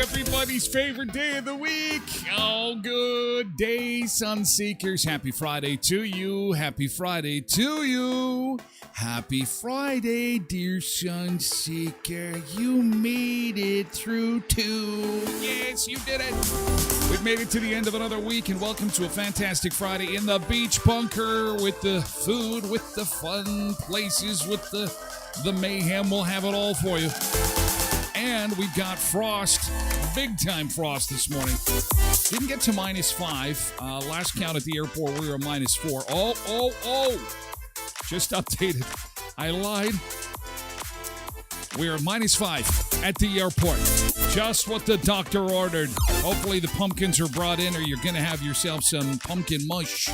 Everybody's favorite day of the week. Oh, good day, Sunseekers. Happy Friday to you. Happy Friday to you. Happy Friday, dear Sunseeker. You made it through too. Yes, you did it. We've made it to the end of another week, and welcome to a fantastic Friday in the beach bunker with the food, with the fun places, with the mayhem. We'll have it all for you. And we've got frost, big-time frost this morning. Didn't get to -5. Last count at the airport, we were -4. Oh. Just updated. I lied. We are at -5 at the airport. Just what the doctor ordered. Hopefully the pumpkins are brought in, or you're going to have yourself some pumpkin mush.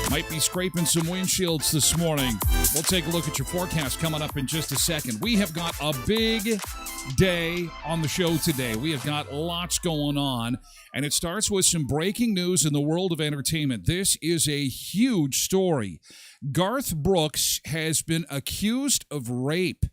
Might be scraping some windshields this morning. We'll take a look at your forecast coming up in just a second. We have got a big day on the show today. We have got lots going on, and it starts with some breaking news in the world of entertainment. This is a huge story. Garth Brooks has been accused of rape,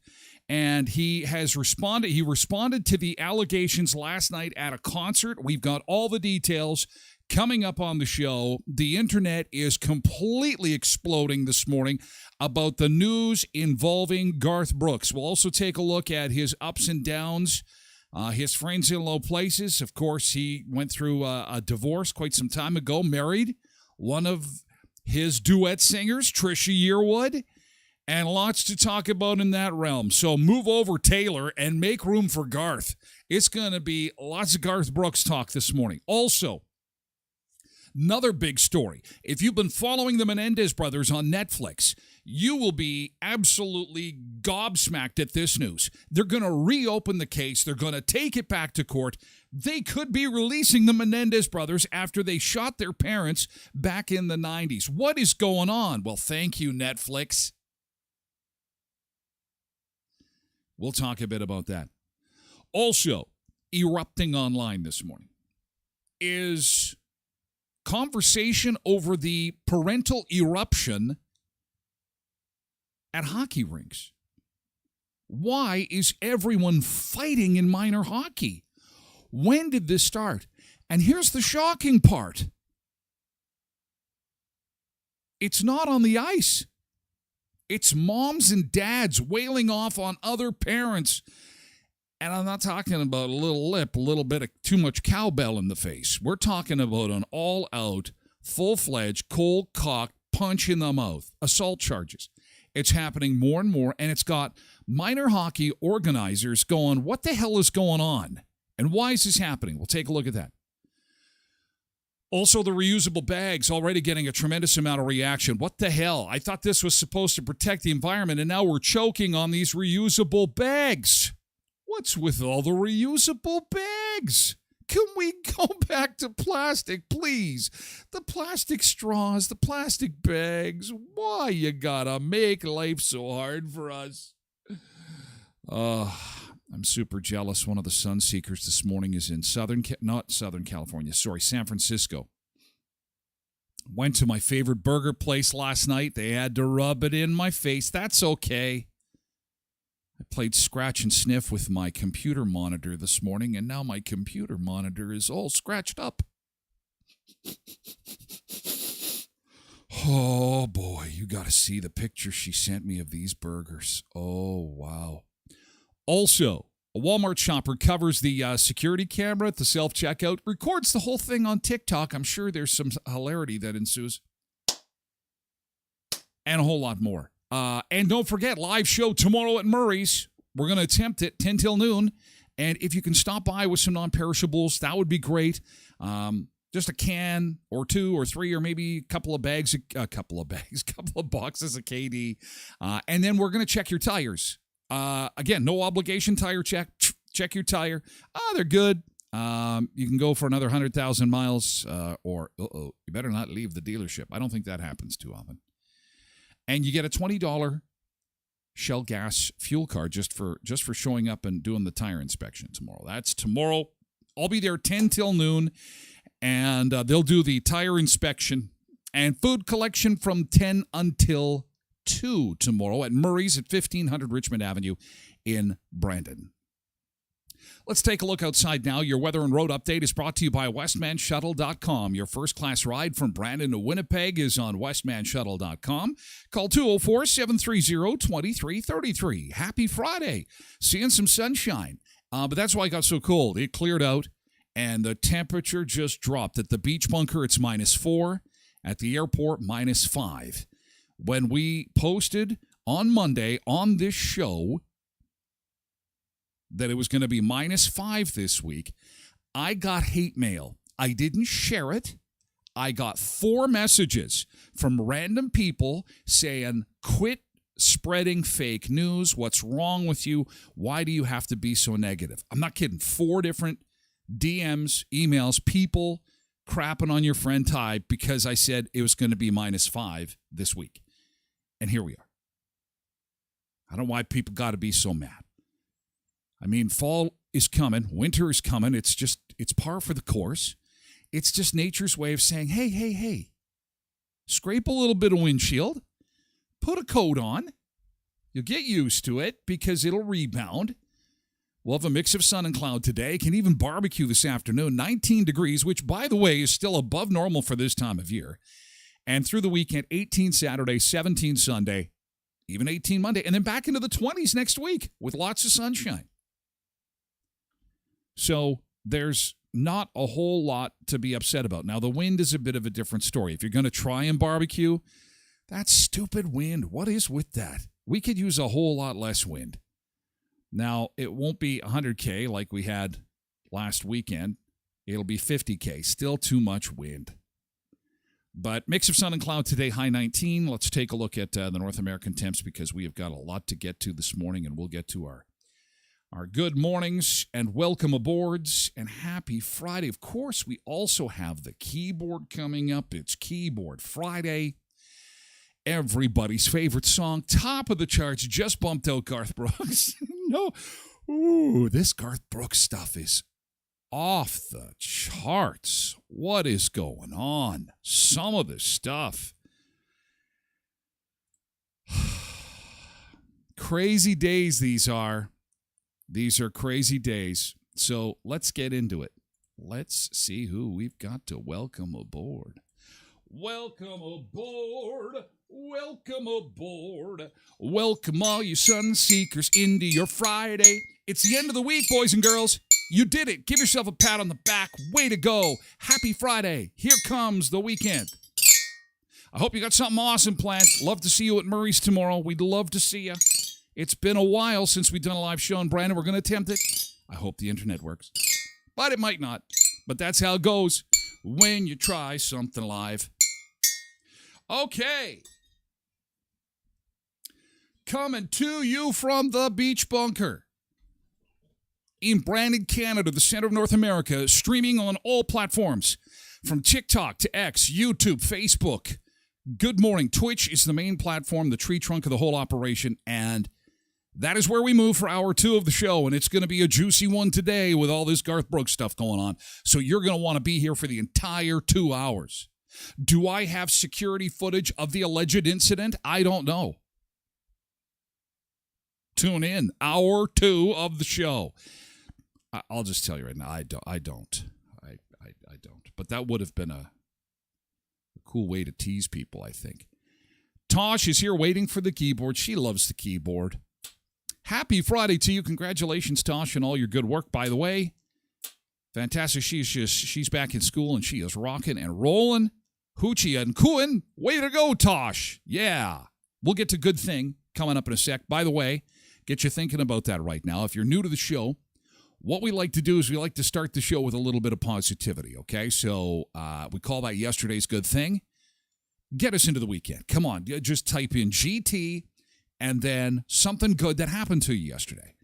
and he has responded. He responded to the allegations last night at a concert. We've got all the details coming up on the show. The internet is completely exploding this morning about the news involving Garth Brooks. We'll also take a look at his ups and downs, his friends in low places. Of course, he went through a divorce quite some time ago, married one of his duet singers, Trisha Yearwood, and lots to talk about in that realm. So move over, Taylor, and make room for Garth. It's going to be lots of Garth Brooks talk this morning. Also, another big story. If you've been following the Menendez brothers on Netflix, you will be absolutely gobsmacked at this news. They're going to reopen the case. They're going to take it back to court. They could be releasing the Menendez brothers after they shot their parents back in the 90s. What is going on? Well, thank you, Netflix. We'll talk a bit about that. Also, erupting online this morning is conversation over the parental eruption at hockey rinks. Why is everyone fighting in minor hockey? When did this start? And here's the shocking part. It's not on the ice. It's moms and dads wailing off on other parents. And I'm not talking about a little lip, a little bit of too much cowbell in the face. We're talking about an all-out full-fledged, cold-cocked punch in the mouth assault charges. It's happening more and more, and it's got minor hockey organizers going, what the hell is going on? And why is this happening? We'll take a look at that. Also, the reusable bags already getting a tremendous amount of reaction. What the hell? I thought this was supposed to protect the environment, and now we're choking on these reusable bags. What's with all the reusable bags? Can we go back to plastic, please? The plastic straws, the plastic bags. Why you gotta make life so hard for us? I'm super jealous. One of the Sunseekers this morning is in San Francisco. Went to my favorite burger place last night. They had to rub it in my face. That's okay. I played scratch and sniff with my computer monitor this morning, and now my computer monitor is all scratched up. Oh, boy, you got to see the picture she sent me of these burgers. Oh, wow. Also, a Walmart shopper covers the security camera at the self-checkout, records the whole thing on TikTok. I'm sure there's some hilarity that ensues. And a whole lot more. And don't forget, live show tomorrow at Murray's. We're going to attempt it 10 till noon. And if you can stop by with some non-perishables, that would be great. Just a can or two or three or maybe a couple of boxes of KD. And then we're going to check your tires. Again, no obligation tire check. Check your tire. They're good. You can go for another 100,000 miles or you better not leave the dealership. I don't think that happens too often. And you get a $20 Shell gas fuel card just for showing up and doing the tire inspection tomorrow. That's tomorrow. I'll be there 10 till noon, and they'll do the tire inspection and food collection from 10 until 2 tomorrow at Murray's at 1500 Richmond Avenue in Brandon. Let's take a look outside now. Your weather and road update is brought to you by voicemanusa.com. Your first-class ride from Brandon to Winnipeg is on voicemanusa.com. Call 204-730-2333. Happy Friday. Seeing some sunshine. But that's why it got so cold. It cleared out, and the temperature just dropped. At the beach bunker, it's -4. At the airport, -5. When we posted on Monday on this show that it was going to be -5 this week, I got hate mail. I didn't share it. I got 4 messages from random people saying, quit spreading fake news. What's wrong with you? Why do you have to be so negative? I'm not kidding. 4 different DMs, emails, people crapping on your friend Ty because I said it was going to be -5 this week. And here we are. I don't know why people got to be so mad. I mean, fall is coming. Winter is coming. It's par for the course. It's just nature's way of saying, hey, scrape a little bit of windshield, put a coat on. You'll get used to it because it'll rebound. We'll have a mix of sun and cloud today. Can even barbecue this afternoon. 19 degrees, which, by the way, is still above normal for this time of year. And through the weekend, 18 Saturday, 17 Sunday, even 18 Monday, and then back into the 20s next week with lots of sunshine. So there's not a whole lot to be upset about. Now, the wind is a bit of a different story. If you're going to try and barbecue, that stupid wind, what is with that? We could use a whole lot less wind. Now, it won't be 100K like we had last weekend. It'll be 50K. Still too much wind. But mix of sun and cloud today, high 19. Let's take a look at the North American temps because we have got a lot to get to this morning, and we'll get to our good mornings and welcome aboards and happy Friday. Of course, we also have the keyboard coming up. It's Keyboard Friday. Everybody's favorite song, top of the charts, just bumped out Garth Brooks. No. Ooh, this Garth Brooks stuff is off the charts. What is going on? Some of this stuff. Crazy days these are. These are crazy days. So let's get into it. Let's see who we've got to welcome aboard. Welcome aboard. Welcome aboard. Welcome all you sun seekers into your Friday. It's the end of the week, boys and girls. You did it. Give yourself a pat on the back. Way to go. Happy Friday. Here comes the weekend. I hope you got something awesome planned. Love to see you at Murray's tomorrow. We'd love to see you. It's been a while since we've done a live show in Brandon. We're going to attempt it. I hope the internet works. But it might not. But that's how it goes when you try something live. Okay. Coming to you from the Beach Bunker in Brandon, Canada, the center of North America, streaming on all platforms, from TikTok to X, YouTube, Facebook. Good morning. Twitch is the main platform, the tree trunk of the whole operation, and that is where we move for hour 2 of the show, and it's going to be a juicy one today with all this Garth Brooks stuff going on, so you're going to want to be here for the entire 2 hours. Do I have security footage of the alleged incident? I don't know. Tune in. Hour 2 of the show. I'll just tell you right now, I don't. But that would have been a cool way to tease people, I think. Tosh is here waiting for the keyboard. She loves the keyboard. Happy Friday to you. Congratulations, Tosh, and all your good work, by the way. Fantastic. She's back in school, and she is rocking and rolling. Hoochie and cooing. Way to go, Tosh. Yeah. We'll get to Good Thing coming up in a sec. By the way, get you thinking about that right now. If you're new to the show, what we like to do is we like to start the show with a little bit of positivity, okay? So we call that yesterday's good thing. Get us into the weekend. Come on, just type in GT and then something good that happened to you yesterday.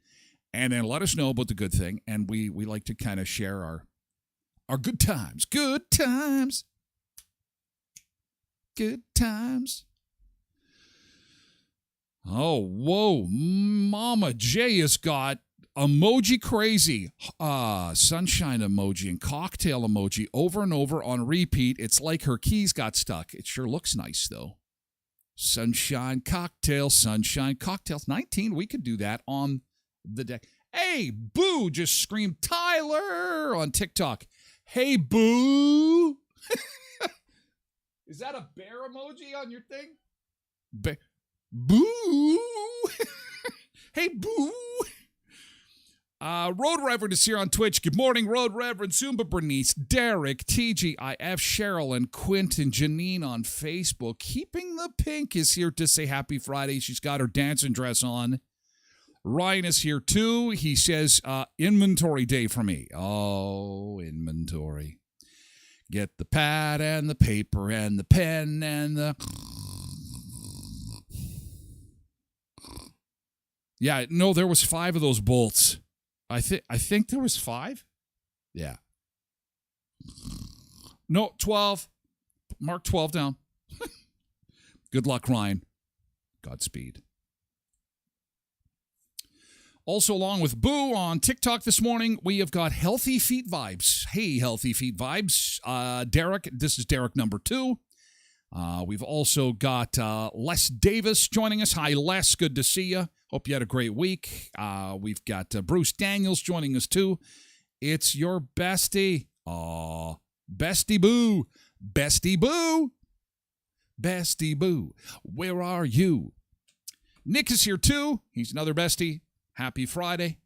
And then let us know about the good thing, and we like to kind of share our good times. Good times. Good times. Oh, whoa. Mama J has got emoji crazy, sunshine emoji and cocktail emoji over and over on repeat. It's like her keys got stuck. It sure looks nice, though. Sunshine cocktails. 19, we could do that on the deck. Hey, Boo just screamed Tyler on TikTok. Hey, Boo. Is that a bear emoji on your thing? Boo. Hey, Boo. Road Reverend is here on Twitch. Good morning, Road Reverend. Zumba Bernice, Derek, TGIF, Cheryl, and Quentin. Janine on Facebook. Keeping the Pink is here to say happy Friday. She's got her dancing dress on. Ryan is here too. He says, inventory day for me. Oh, inventory. Get the pad and the paper and the pen and the... Yeah, no, there was 5 of those bolts. I think there was 5. Yeah. No, 12. Mark 12 down. Good luck, Ryan. Godspeed. Also, along with Boo on TikTok this morning, we have got Healthy Feet Vibes. Hey, Healthy Feet Vibes. Derek, this is Derek number 2. We've also got Les Davis joining us. Hi, Les. Good to see you. Hope you had a great week. We've got Bruce Daniels joining us, too. It's your bestie. Aw, Bestie Boo. Bestie Boo. Bestie Boo. Where are you? Nick is here, too. He's another bestie. Happy Friday.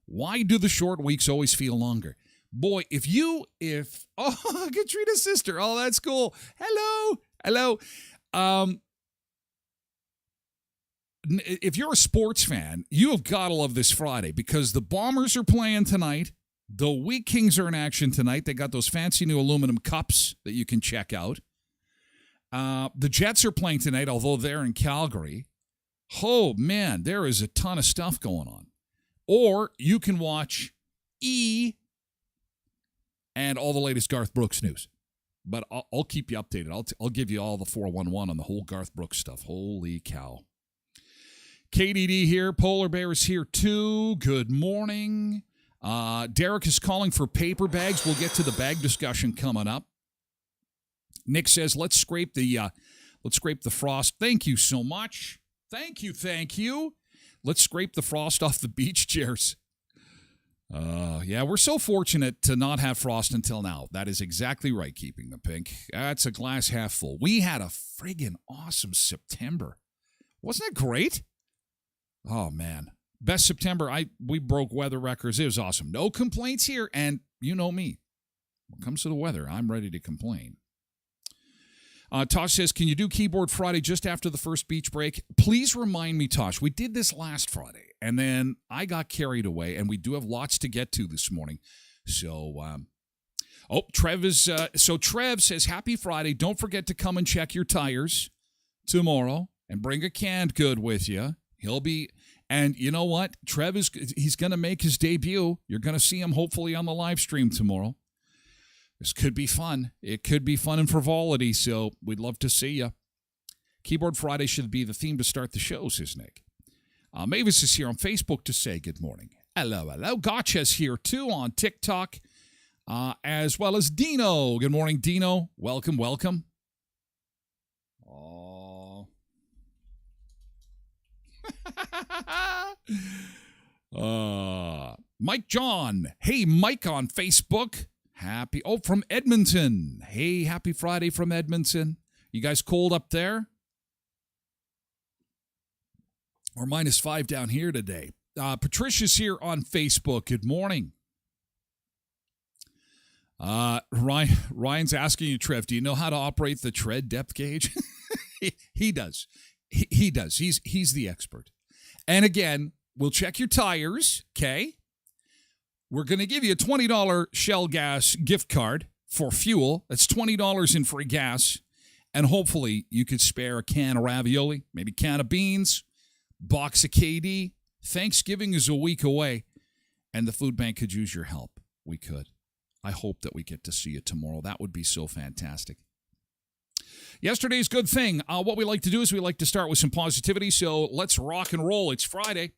Why do the short weeks always feel longer? Boy, oh, Katrina's sister. Oh, that's cool. Hello. If you're a sports fan, you have got to love this Friday because the Bombers are playing tonight. The Wheat Kings are in action tonight. They got those fancy new aluminum cups that you can check out. The Jets are playing tonight, although they're in Calgary. Oh, man, there is a ton of stuff going on. Or you can watch E! And all the latest Garth Brooks news. But I'll keep you updated. I'll give you all the 411 on the whole Garth Brooks stuff. Holy cow. KDD here. Polar Bear is here too. Good morning. Derek is calling for paper bags. We'll get to the bag discussion coming up. Nick says, let's scrape the frost. Thank you so much. Thank you. Let's scrape the frost off the beach chairs. Yeah, we're so fortunate to not have frost until now. That is exactly right, Keeping the Pink. That's a glass half full. We had a friggin' awesome September. Wasn't that great? Oh, man. Best September. We broke weather records. It was awesome. No complaints here. And you know me. When it comes to the weather, I'm ready to complain. Tosh says, can you do Keyboard Friday just after the first beach break? Please remind me, Tosh. We did this last Friday, and then I got carried away, and we do have lots to get to this morning. So, Trev says, happy Friday. Don't forget to come and check your tires tomorrow and bring a canned good with you. And you know what? He's going to make his debut. You're going to see him hopefully on the live stream tomorrow. This could be fun. It could be fun and frivolity, so we'd love to see you. Keyboard Friday should be the theme to start the show, says Nick. Mavis is here on Facebook to say good morning. Hello. Gotcha's here, too, on TikTok, as well as Dino. Good morning, Dino. Welcome. Mike John. Hey, Mike on Facebook. From Edmonton. Hey, happy Friday from Edmonton. You guys cold up there? Or -5 down here today. Patricia's here on Facebook. Good morning. Ryan's asking you, Trev, do you know how to operate the tread depth gauge? He does. He does. He's the expert. And again, we'll check your tires, okay? We're going to give you a $20 Shell Gas gift card for fuel. That's $20 in free gas. And hopefully you could spare a can of ravioli, maybe a can of beans, box of KD. Thanksgiving is a week away, and the food bank could use your help. We could. I hope that we get to see you tomorrow. That would be so fantastic. Yesterday's good thing. What we like to do is we like to start with some positivity, so let's rock and roll. It's Friday.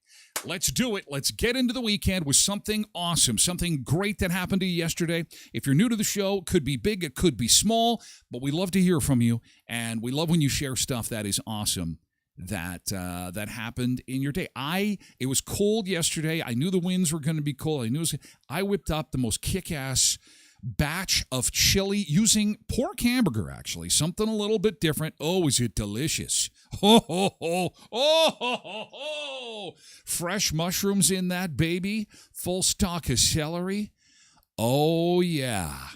Let's do it. Let's get into the weekend with something awesome, something great that happened to you yesterday. If you're new to the show, it could be big, it could be small, but we love to hear from you, and we love when you share stuff that is awesome that happened in your day. It was cold yesterday. I knew the winds were going to be cold. I whipped up the most kick-ass batch of chili using pork hamburger, actually. Something a little bit different. Oh, is it delicious? Oh. Fresh mushrooms in that baby. Full stock of celery. Oh, yeah.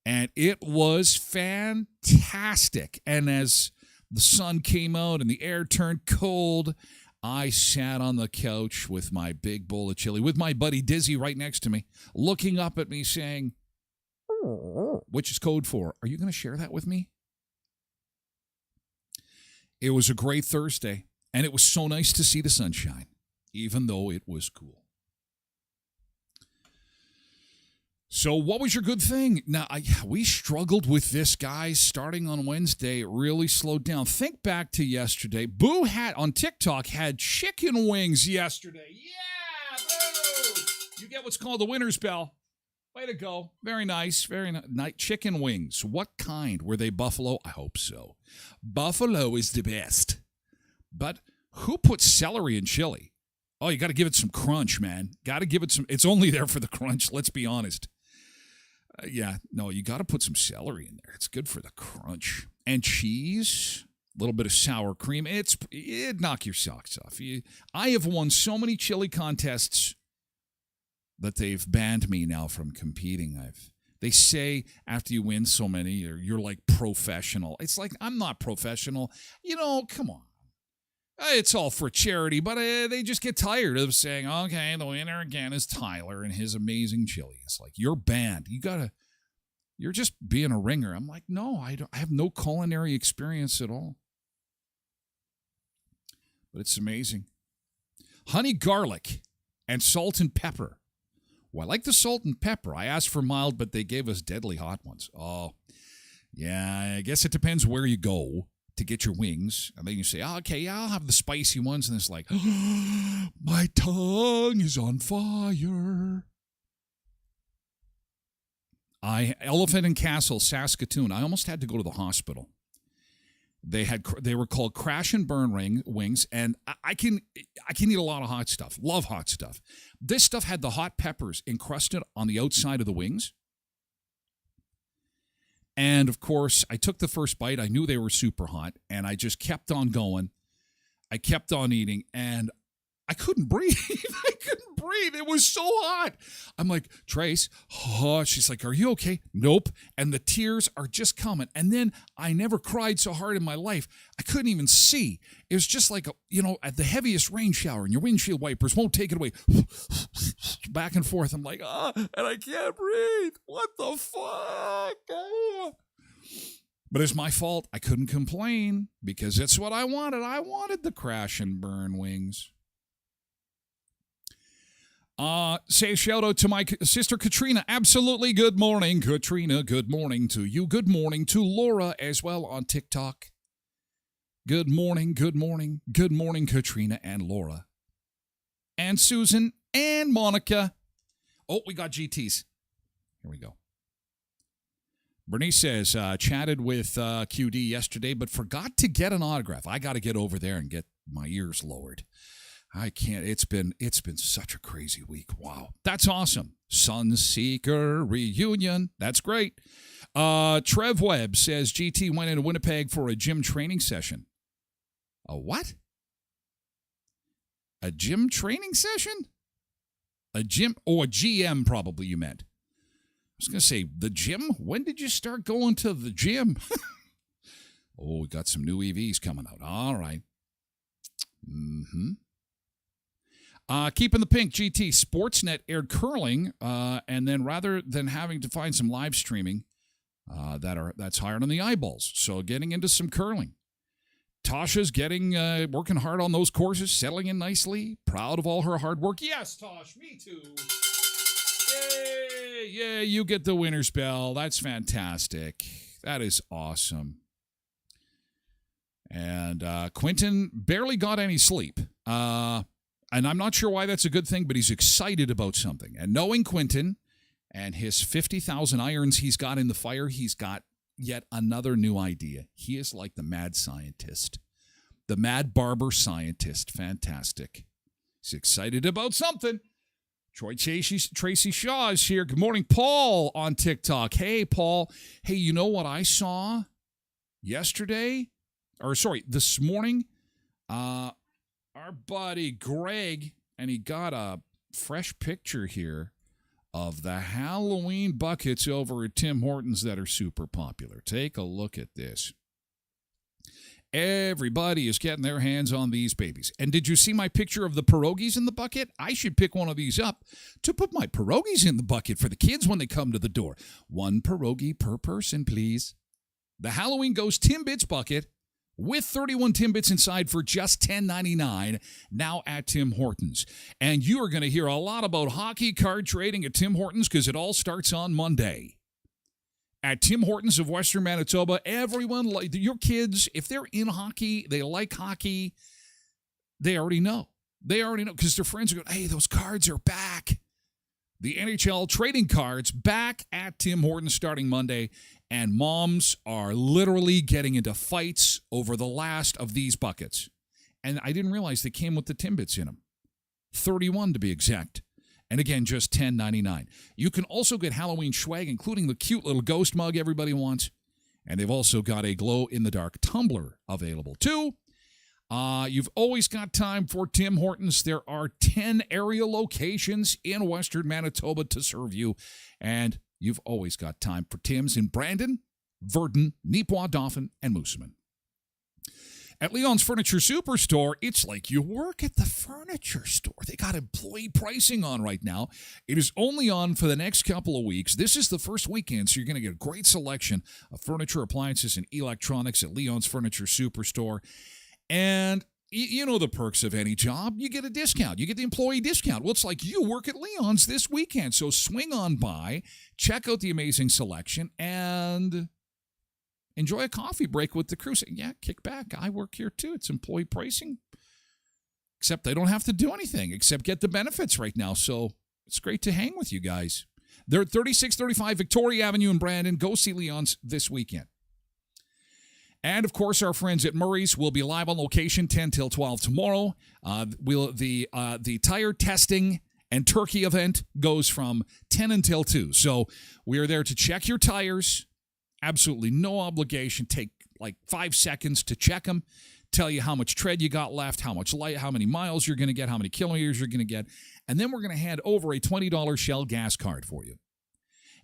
And it was fantastic. And as the sun came out and the air turned cold, I sat on the couch with my big bowl of chili, with my buddy Dizzy right next to me, looking up at me saying, which is code for, are you going to share that with me? It was a great Thursday, and it was so nice to see the sunshine, even though it was cool. So what was your good thing? Now, we struggled with this, guys, starting on Wednesday. It really slowed down. Think back to yesterday. Boo on TikTok had chicken wings yesterday. Yeah, boo! You get what's called the winner's bell. Way to go. Very nice. Very nice. Chicken wings. What kind? Were they buffalo? I hope so. Buffalo is the best. But who puts celery in chili? Oh, you got to give it some crunch, man. Got to give it some. It's only there for the crunch. Let's be honest. You got to put some celery in there. It's good for the crunch. And cheese, a little bit of sour cream. It'd knock your socks off. I have won so many chili contests that they've banned me now from competing. They say after you win so many, you're like professional. It's like, I'm not professional. Come on. It's all for charity, but they just get tired of saying, okay, the winner again is Tyler and his amazing chili. It's like, you're banned. You're just being a ringer. I'm like, no, I have no culinary experience at all. But it's amazing. Honey garlic and salt and pepper. Well, I like the salt and pepper. I asked for mild, but they gave us deadly hot ones. Oh, yeah, I guess it depends where you go to get your wings. And then you say, okay, yeah, I'll have the spicy ones. And it's like, my tongue is on fire. Elephant and Castle, Saskatoon. I almost had to go to the hospital. They were called crash and burn wings, and I can eat a lot of hot stuff. Love hot stuff. This stuff had the hot peppers encrusted on the outside of the wings. And, of course, I took the first bite. I knew they were super hot, and I just kept on going. I kept on eating, and I couldn't breathe. I couldn't breathe. It was so hot. I'm like, Trace, oh, she's like, are you okay? Nope. And the tears are just coming. And then I never cried so hard in my life. I couldn't even see. It was just like, at the heaviest rain shower and your windshield wipers won't take it away. Back and forth. I'm like, and I can't breathe. What the fuck? But it's my fault. I couldn't complain because it's what I wanted. I wanted the crash and burn wings. Say a shout out to my sister Katrina. Absolutely. Good morning, Katrina. Good morning to you. Good morning to Laura as well on TikTok. Good morning, good morning, good morning, Katrina and Laura. And Susan and Monica. Oh, we got GTs. Here we go. Bernice says, chatted with QD yesterday, but forgot to get an autograph. I got to get over there and get my ears lowered. I can't. It's been such a crazy week. Wow. That's awesome. Sunseeker reunion. That's great. Trev Webb says GT went into Winnipeg for a gym training session. A what? A gym training session? A gym? Oh, a GM probably you meant. I was going to say, the gym? When did you start going to the gym? Oh, we got some new EVs coming out. All right. Keeping the pink, GT. Sportsnet aired curling, and then rather than having to find some live streaming that's higher on the eyeballs, so getting into some curling. Tasha's working hard on those courses, settling in nicely, proud of all her hard work. Yes, Tosh, me too. Yay, yeah, you get the winner's bell. That's fantastic. That is awesome. And Quentin barely got any sleep. And I'm not sure why that's a good thing, but he's excited about something. And knowing Quentin and his 50,000 irons he's got in the fire, he's got yet another new idea. He is like the mad scientist, the mad barber scientist. Fantastic. He's excited about something. Tracy Shaw is here. Good morning, Paul on TikTok. Hey, Paul. Hey, you know what I saw this morning? Our buddy Greg, and he got a fresh picture here of the Halloween buckets over at Tim Hortons that are super popular. Take a look at this. Everybody is getting their hands on these babies. And did you see my picture of the pierogies in the bucket? I should pick one of these up to put my pierogies in the bucket for the kids when they come to the door. 1 pierogi per person, please. The Halloween Ghost Timbits bucket with 31 Timbits inside for just $10.99 now at Tim Hortons. And you are going to hear a lot about hockey card trading at Tim Hortons because it all starts on Monday. At Tim Hortons of Western Manitoba, everyone, your kids, if they're in hockey, they like hockey, they already know. They already know because their friends are going, hey, those cards are back. The NHL trading cards back at Tim Hortons starting Monday. And moms are literally getting into fights over the last of these buckets. And I didn't realize they came with the Timbits in them. 31 to be exact. And again, just $10.99. You can also get Halloween swag, including the cute little ghost mug everybody wants. And they've also got a glow-in-the-dark tumbler available, too. You've always got time for Tim Hortons. There are 10 area locations in Western Manitoba to serve you. And you've always got time for Tim's in Brandon, Verdun, Neepawa, Dauphin, and Moosomin. At Leon's Furniture Superstore, it's like you work at the furniture store. They got employee pricing on right now. It is only on for the next couple of weeks. This is the first weekend, so you're going to get a great selection of furniture, appliances, and electronics at Leon's Furniture Superstore. And you know the perks of any job. You get a discount. You get the employee discount. Well, it's like you work at Leon's this weekend. So swing on by, check out the amazing selection, and enjoy a coffee break with the crew. Say, yeah, kick back. I work here too. It's employee pricing. Except they don't have to do anything except get the benefits right now. So it's great to hang with you guys. They're at 3635 Victoria Avenue in Brandon. Go see Leon's this weekend. And, of course, our friends at Murray's will be live on location 10 till 12 tomorrow. The tire testing and turkey event goes from 10 until 2. So we are there to check your tires. Absolutely no obligation. Take like 5 seconds to check them. tell you how much tread you got left, how much light, how many miles you're going to get, how many kilometers you're going to get. And then we're going to hand over a $20 Shell gas card for you.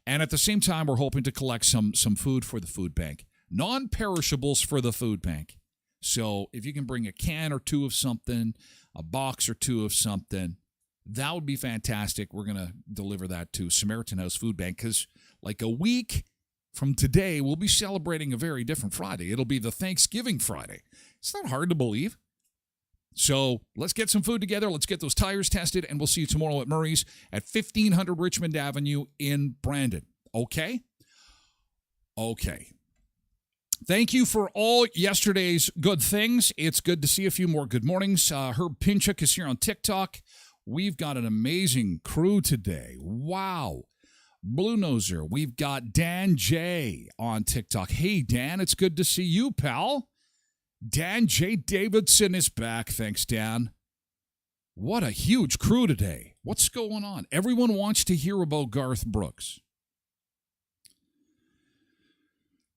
And at the same time, we're hoping to collect some food for the food bank. Non-perishables for the food bank. So if you can bring a can or two of something, a box or two of something, that would be fantastic. We're going to deliver that to Samaritan House Food Bank because like a week from today, we'll be celebrating a very different Friday. It'll be the Thanksgiving Friday. It's not hard to believe. So let's get some food together. Let's get those tires tested, and we'll see you tomorrow at Murray's at 1500 Richmond Avenue in Brandon. Okay? Okay. Thank you for all yesterday's good things. It's good to see a few more good mornings. Herb Pinchuk is here on TikTok. We've got an amazing crew today. Wow. Blue Noser. We've got Dan J on TikTok. Hey, Dan, it's good to see you, pal. Dan J. Davidson is back. Thanks, Dan. What a huge crew today. What's going on? Everyone wants to hear about Garth Brooks.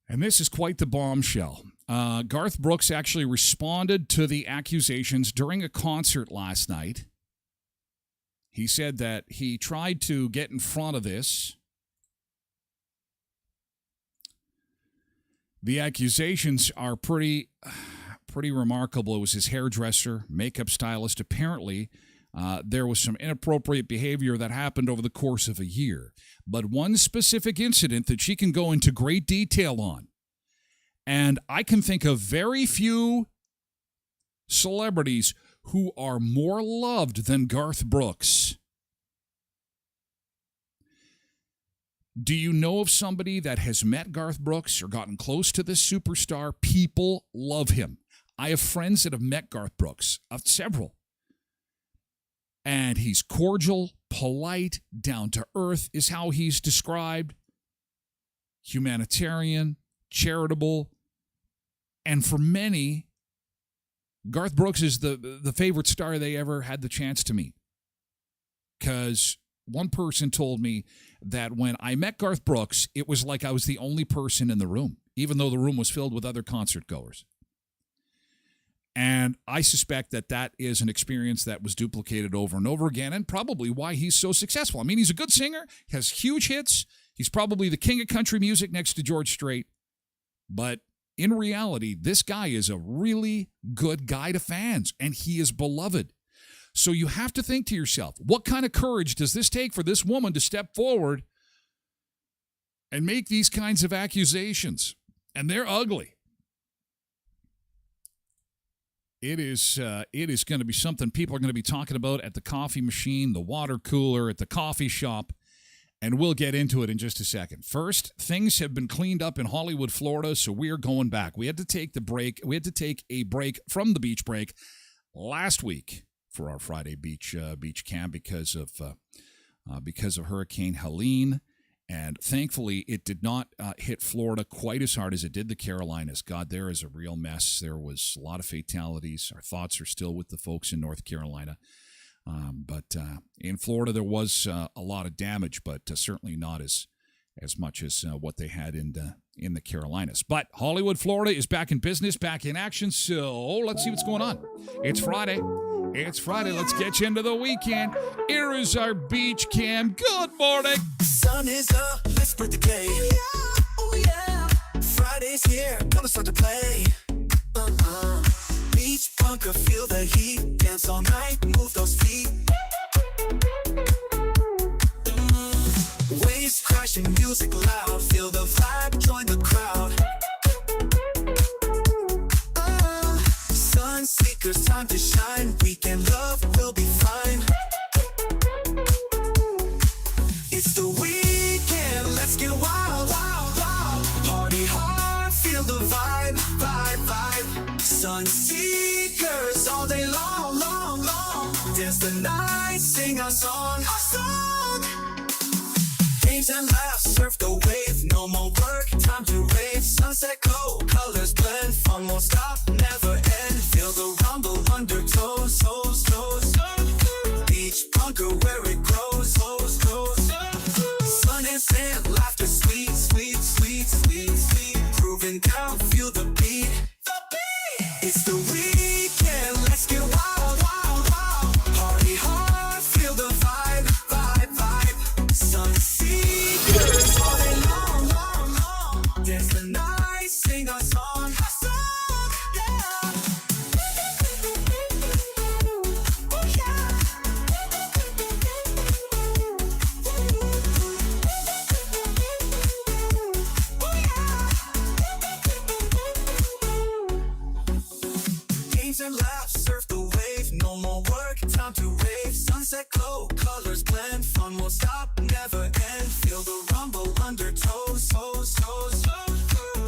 And this is quite the bombshell. Garth Brooks actually responded to the accusations during a concert last night. He said that he tried to get in front of this. The accusations are pretty remarkable. It was his hairdresser, makeup stylist. Apparently, there was some inappropriate behavior that happened over the course of a year. But one specific incident that she can go into great detail on. And I can think of very few celebrities who are more loved than Garth Brooks. Do you know of somebody that has met Garth Brooks or gotten close to this superstar? People love him. I have friends that have met Garth Brooks, several. And he's cordial, polite, down to earth is how he's described. Humanitarian, charitable. And for many, Garth Brooks is the favorite star they ever had the chance to meet. Because one person told me that when I met Garth Brooks, it was like I was the only person in the room, even though the room was filled with other concert goers. And I suspect that that is an experience that was duplicated over and over again, and probably why he's so successful. I mean, he's a good singer, has huge hits. He's probably the king of country music next to George Strait. But in reality, this guy is a really good guy to fans, and he is beloved. So you have to think to yourself, what kind of courage does this take for this woman to step forward and make these kinds of accusations? And they're ugly. It is going to be something people are going to be talking about at the coffee machine, the water cooler, at the coffee shop, and we'll get into it in just a second. First, things have been cleaned up in Hollywood, Florida, so we are going back. We had to take the break. We had to take a break from the beach break last week for our Friday beach camp because of Hurricane Helene. And thankfully, it did not hit Florida quite as hard as it did the Carolinas. God, there is a real mess. There was a lot of fatalities. Our thoughts are still with the folks in North Carolina. But in Florida, there was a lot of damage, but certainly not as much as what they had in the Carolinas. But Hollywood, Florida is back in business, back in action. So let's see what's going on. It's Friday. It's Friday. Let's get you into the weekend. Here is our beach cam. Good morning. Sun is up. Let's split the K. Oh yeah. Friday's here. Gonna start to play. Beach bunker, feel the heat. Dance all night. Move those feet. Waves crashing, music loud. Feel the vibe. Join the crowd. Sun seekers, time to shine. Weekend love will be fine. It's the weekend, let's get wild, wild, wild. Party hard, feel the vibe, vibe, vibe. Sun seekers all day long, long, long. Dance the night, sing our song, our song. Games and laughs, surf the wave. No more work, time to rave. Sunset glow, colors blend. Fun won't stop, never end. Feel the rumble, undertows, toes, toes. Beach bunker where it grows, toes, toes. Sun and sand, laughter, sweet, sweet, sweet, sweet, sweet. Grooving down, feel the beat. The beat. It's the week. time to rave. Sunset glow, colors blend, fun won't stop, never end. Feel the rumble under toes, toes, toes.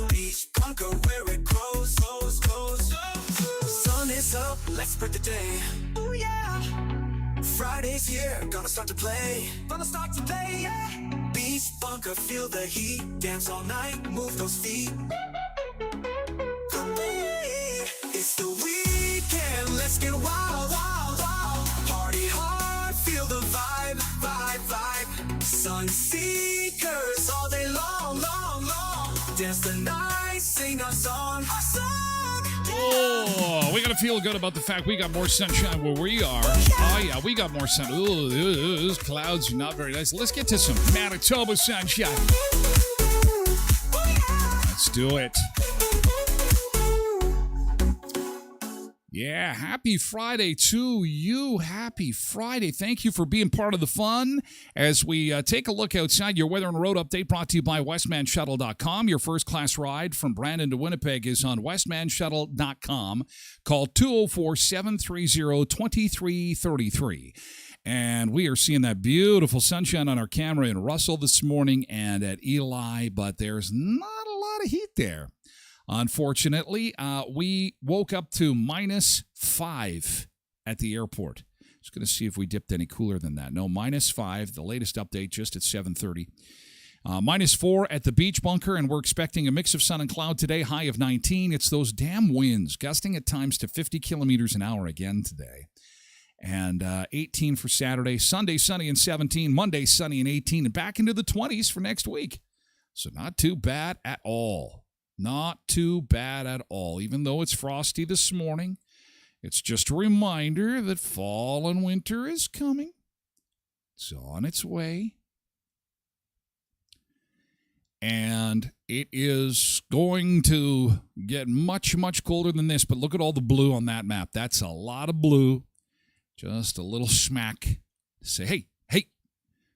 Beach bunker where it grows, grows, grows. Sun is up, let's spread the day. Oh yeah. Friday's here, gonna start to play. Yeah. Beach bunker, feel the heat. Dance all night, move those feet. It's the weekend, let's get wild, wild, wild. Party hard, feel the vibe, vibe, vibe. Sun seekers all day long, long, long. Dance the night, sing our song, our song. Oh, we got to feel good about the fact we got more sunshine where we are. Oh, yeah, we got more sun. Ooh, those clouds are not very nice. Let's get to some Manitoba sunshine. Let's do it. Yeah, happy Friday to you. Happy Friday. Thank you for being part of the fun as we take a look outside. Your weather and road update brought to you by voicemanusa.com. Your first class ride from Brandon to Winnipeg is on voicemanusa.com. Call 204-730-2333. And we are seeing that beautiful sunshine on our camera in Russell this morning and at Eli, but there's not a lot of heat there. Unfortunately, we woke up to -5 at the airport. Just going to see if we dipped any cooler than that. No, -5, the latest update just at 7:30. -4 at the beach bunker, and we're expecting a mix of sun and cloud today, high of 19. It's those damn winds, gusting at times to 50 kilometers an hour again today. And 18 for Saturday. Sunday, sunny and 17. Monday, sunny and 18. And back into the 20s for next week. So not too bad at all. Not too bad at all. Even though it's frosty this morning, it's just a reminder that fall and winter is coming. It's on its way. And it is going to get much, much colder than this. But look at all the blue on that map. That's a lot of blue. Just a little smack to say, hey,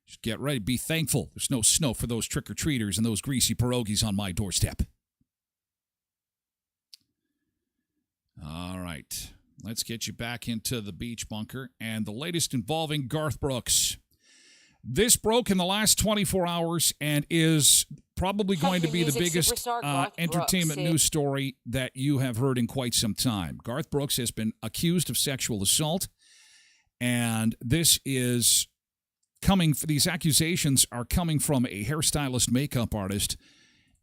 just get ready. Be thankful. There's no snow for those trick-or-treaters and those greasy pierogies on my doorstep. All right, let's get you back into the beach bunker and the latest involving Garth Brooks. This broke in the last 24 hours and is probably going to be the biggest entertainment news story that you have heard in quite some time. Garth Brooks has been accused of sexual assault, and this is coming. These accusations are coming from a hairstylist, makeup artist.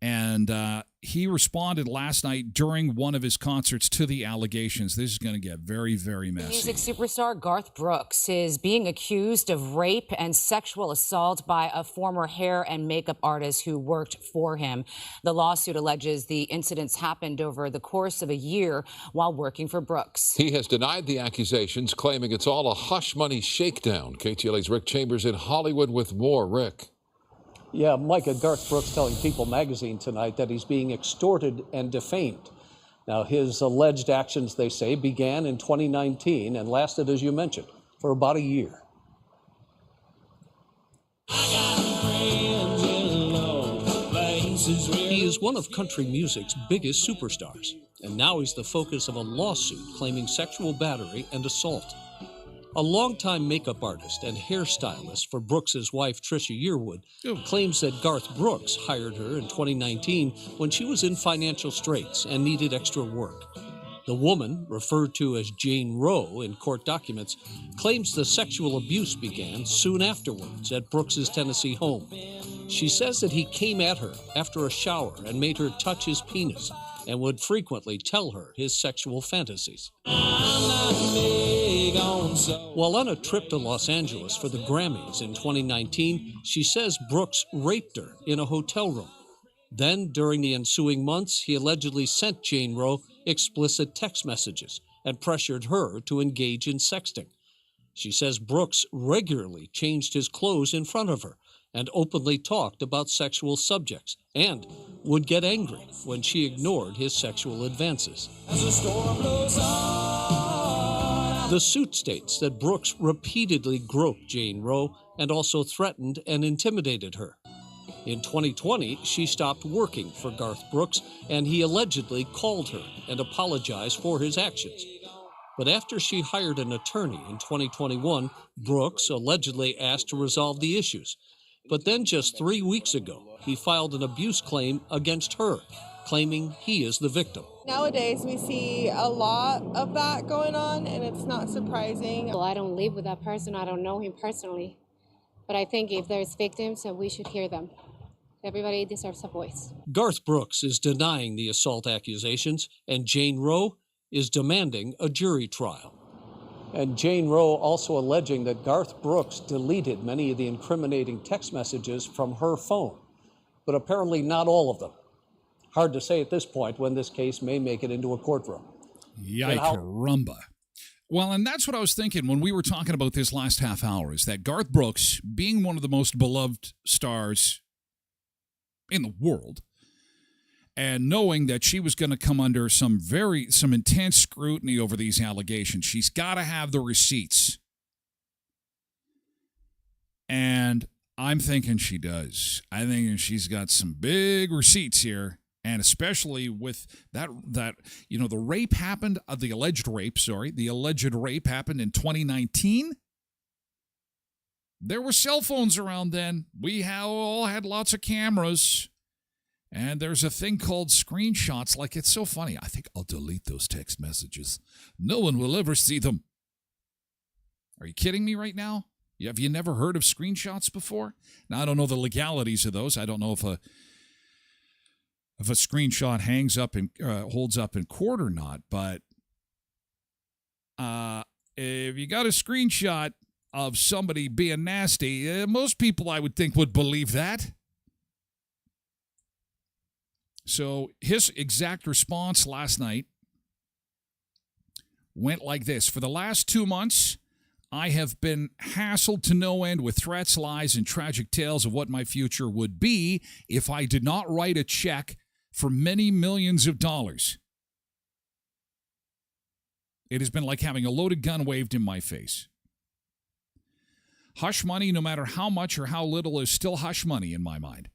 And he responded last night during one of his concerts to the allegations. This is going to get very, very messy. Music superstar Garth Brooks is being accused of rape and sexual assault by a former hair and makeup artist who worked for him. The lawsuit alleges the incidents happened over the course of a year while working for Brooks. He has denied the accusations, claiming it's all a hush money shakedown. KTLA's Rick Chambers in Hollywood with more. Rick. Yeah, Micah, Garth Brooks telling People magazine tonight that he's being extorted and defamed. Now, his alleged actions, they say, began in 2019 and lasted, as you mentioned, for about a year. He is one of country music's biggest superstars, and now he's the focus of a lawsuit claiming sexual battery and assault. A longtime makeup artist and hairstylist for Brooks's wife, Trisha Yearwood, claims that Garth Brooks hired her in 2019 when she was in financial straits and needed extra work. The woman, referred to as Jane Roe in court documents, claims the sexual abuse began soon afterwards at Brooks's Tennessee home. She says that he came at her after a shower and made her touch his penis and would frequently tell her his sexual fantasies. While on a trip to Los Angeles for the Grammys in 2019, she says Brooks raped her in a hotel room. Then, during the ensuing months, he allegedly sent Jane Roe explicit text messages and pressured her to engage in sexting. She says Brooks regularly changed his clothes in front of her and openly talked about sexual subjects and would get angry when she ignored his sexual advances. As the storm blows on. The suit states that Brooks repeatedly groped Jane Roe and also threatened and intimidated her. In 2020, she stopped working for Garth Brooks, and he allegedly called her and apologized for his actions. But after she hired an attorney in 2021, Brooks allegedly asked to resolve the issues. But then just 3 weeks ago, he filed an abuse claim against her, claiming he is the victim. Nowadays, we see a lot of that going on, and it's not surprising. Well, I don't live with that person. I don't know him personally. But I think if there's victims, we should hear them. Everybody deserves a voice. Garth Brooks is denying the assault accusations, and Jane Roe is demanding a jury trial. And Jane Roe also alleging that Garth Brooks deleted many of the incriminating text messages from her phone, but apparently not all of them. Hard to say at this point when this case may make it into a courtroom. Yikes-rumba. Well, and that's what I was thinking when we were talking about this last half hour, is that Garth Brooks, being one of the most beloved stars in the world, and knowing that she was going to come under some intense scrutiny over these allegations, she's got to have the receipts. And I'm thinking she does. I think she's got some big receipts here, and especially with that the rape happened, the alleged rape happened in 2019. There were cell phones around then. We all had lots of cameras. And there's a thing called screenshots. Like, it's so funny. I think I'll delete those text messages. No one will ever see them. Are you kidding me right now? Have you never heard of screenshots before? Now, I don't know the legalities of those. I don't know if a screenshot hangs up and holds up in court or not. But if you got a screenshot of somebody being nasty, most people, I would think, would believe that. So his exact response last night went like this. For the last 2 months, I have been hassled to no end with threats, lies, and tragic tales of what my future would be if I did not write a check for many millions of dollars. It has been like having a loaded gun waved in my face. Hush money, no matter how much or how little, is still hush money in my mind.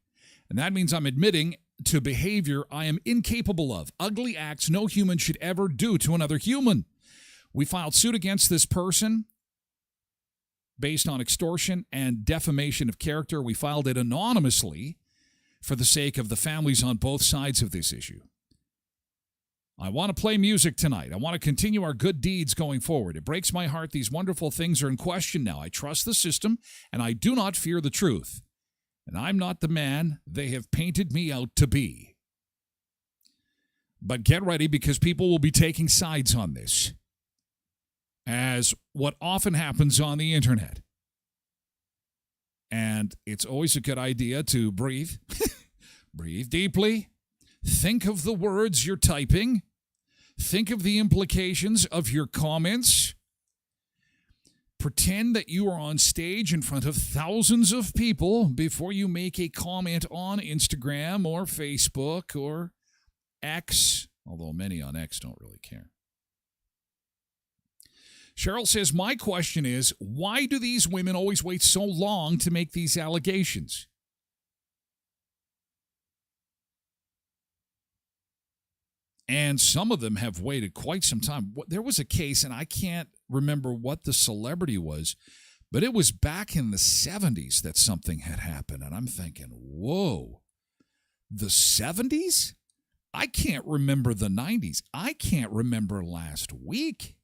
And that means I'm admitting to behavior I am incapable of. Ugly acts no human should ever do to another human. We filed suit against this person based on extortion and defamation of character. We filed it anonymously for the sake of the families on both sides of this issue. I want to play music tonight. I want to continue our good deeds going forward. It breaks my heart these wonderful things are in question now. I trust the system, and I do not fear the truth. And I'm not the man they have painted me out to be. But get ready, because people will be taking sides on this, as what often happens on the internet. And it's always a good idea to breathe. Breathe deeply. Think of the words you're typing. Think of the implications of your comments. Pretend that you are on stage in front of thousands of people before you make a comment on Instagram or Facebook or X, although many on X don't really care. Cheryl says, my question is, why do these women always wait so long to make these allegations? And some of them have waited quite some time. There was a case, and I can't remember what the celebrity was, but it was back in the 70s that something had happened. And I'm thinking, whoa, the 70s? I can't remember the 90s. I can't remember last week.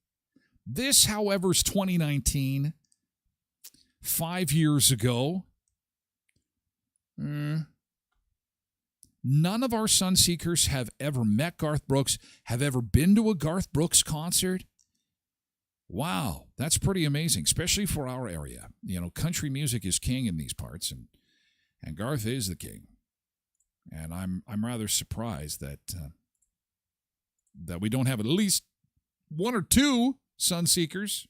This, however, is 2019, 5 years ago. None of our Sunseekers have ever met Garth Brooks, have ever been to a Garth Brooks concert. Wow, that's pretty amazing, especially for our area. You know, country music is king in these parts, and Garth is the king. And I'm rather surprised that we don't have at least one or two Sunseekers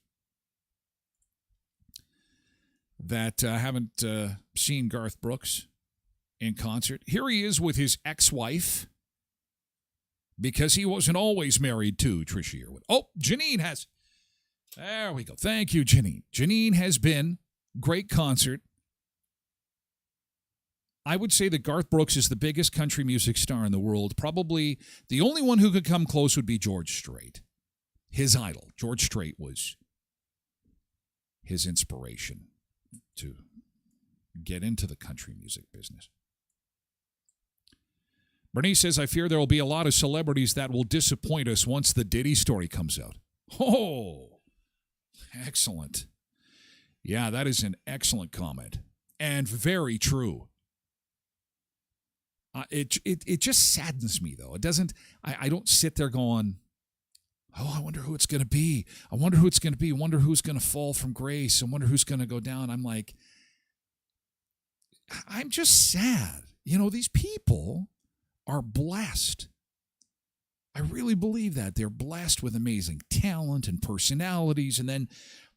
that haven't seen Garth Brooks in concert. Here he is with his ex-wife, because he wasn't always married to Trisha Yearwood. Oh, Janine has. There we go. Thank you, Janine. Janine has been. Great concert. I would say that Garth Brooks is the biggest country music star in the world. Probably the only one who could come close would be George Strait. his idol. George Strait was his inspiration to get into the country music business. Bernice says, I fear there will be a lot of celebrities that will disappoint us once the Diddy story comes out. Oh, excellent. Yeah, that is an excellent comment and very true. It just saddens me, though. It doesn't, I don't sit there going, oh, I wonder who it's going to be. I wonder who it's going to be. I wonder who's going to fall from grace. I wonder who's going to go down. I'm like, I'm just sad. You know, these people are blessed. I really believe that. They're blessed with amazing talent and personalities, and then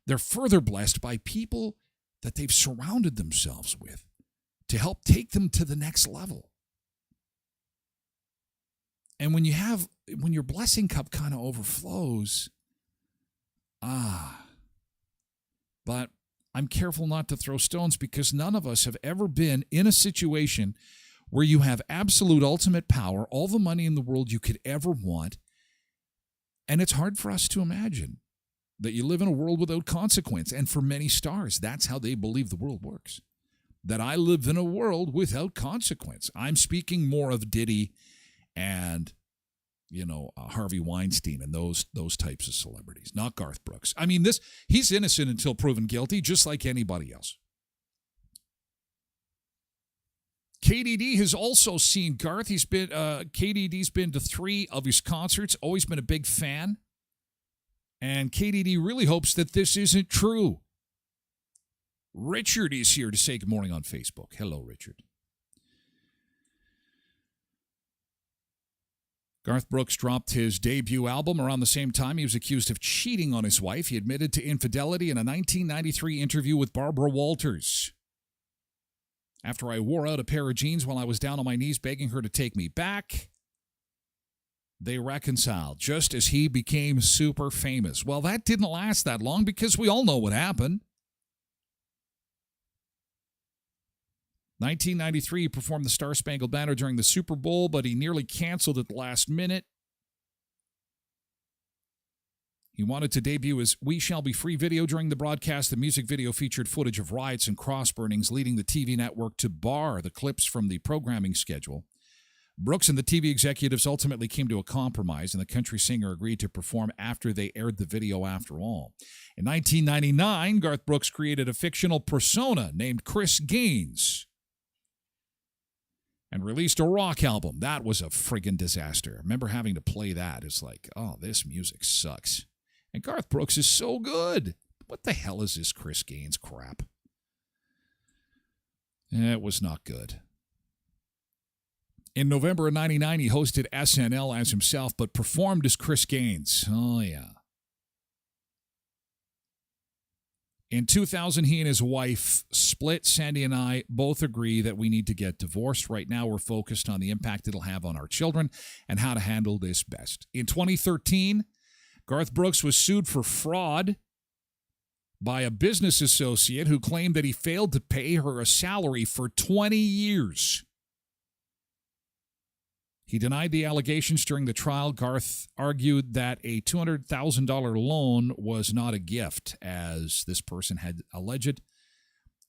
they're further blessed by people that they've surrounded themselves with to help take them to the next level. And when your blessing cup kind of overflows, but I'm careful not to throw stones because none of us have ever been in a situation where you have absolute ultimate power, all the money in the world you could ever want, and it's hard for us to imagine that you live in a world without consequence. And for many stars, that's how they believe the world works, that I live in a world without consequence. I'm speaking more of Diddy and, Harvey Weinstein and those types of celebrities, not Garth Brooks. I mean, he's innocent until proven guilty, just like anybody else. KDD has also seen Garth. KDD's been to 3 of his concerts, always been a big fan. And KDD really hopes that this isn't true. Richard is here to say good morning on Facebook. Hello, Richard. Garth Brooks dropped his debut album around the same time he was accused of cheating on his wife. He admitted to infidelity in a 1993 interview with Barbara Walters. After I wore out a pair of jeans while I was down on my knees begging her to take me back, they reconciled just as he became super famous. Well, that didn't last that long because we all know what happened. 1993, he performed the Star Spangled Banner during the Super Bowl, but he nearly canceled at the last minute. He wanted to debut his We Shall Be Free video during the broadcast. The music video featured footage of riots and cross-burnings, leading the TV network to bar the clips from the programming schedule. Brooks and the TV executives ultimately came to a compromise, and the country singer agreed to perform after they aired the video after all. In 1999, Garth Brooks created a fictional persona named Chris Gaines and released a rock album. That was a friggin' disaster. I remember having to play that. It's like, oh, this music sucks. And Garth Brooks is so good. What the hell is this Chris Gaines crap? It was not good. In November of 99, he hosted SNL as himself, but performed as Chris Gaines. Oh, yeah. In 2000, he and his wife split. Sandy and I both agree that we need to get divorced. Right now, we're focused on the impact it'll have on our children and how to handle this best. In 2013, Garth Brooks was sued for fraud by a business associate who claimed that he failed to pay her a salary for 20 years. He denied the allegations during the trial. Garth argued that a $200,000 loan was not a gift, as this person had alleged,